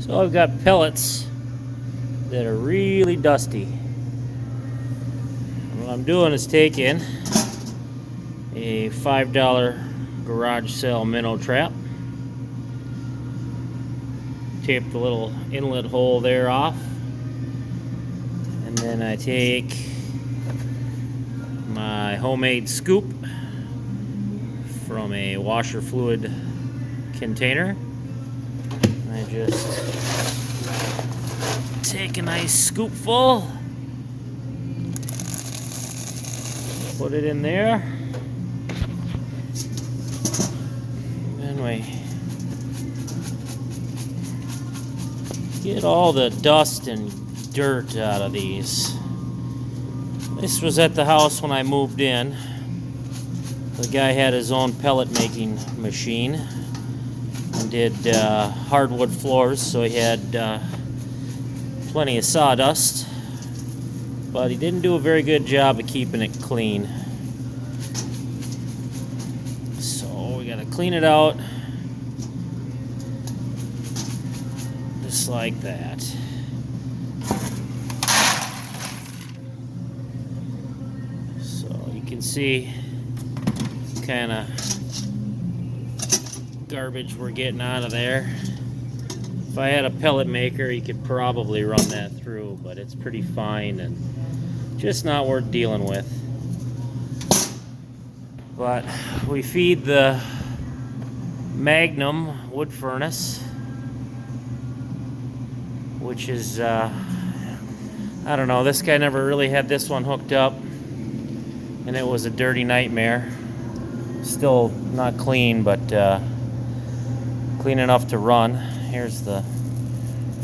So I've got pellets that are really dusty. What I'm doing is taking a $5 garage sale minnow trap, tape the little inlet hole there off, and then I take my homemade scoop from a washer fluid container. I just take a nice scoopful, put it in there, and we get all the dust and dirt out of these. This was at the house when I moved in. The guy had his own pellet making machine and did hardwood floors, so he had plenty of sawdust, but he didn't do a very good job of keeping it clean. So we gotta clean it out just like that. So you can see kind of garbage we're getting out of there. If I had a pellet maker, you could probably run that through, but it's pretty fine and just not worth dealing with. But we feed the Magnum wood furnace, which is, I don't know, this guy never really had this one hooked up, and it was a dirty nightmare. Still not clean, but clean enough to run. Here's the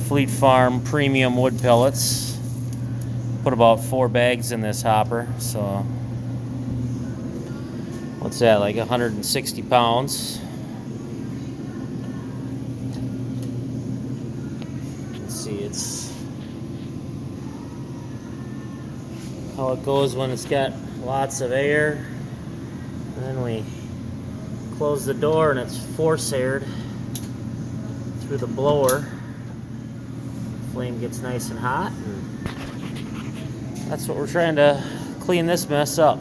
Fleet Farm premium wood pellets. Put about 4 bags in this hopper, so what's that, like 160 pounds? Let's see, it's how it goes when it's got lots of air. And then we close the door and it's force aired through the blower. Flame gets nice and hot, and that's what we're trying to clean this mess up.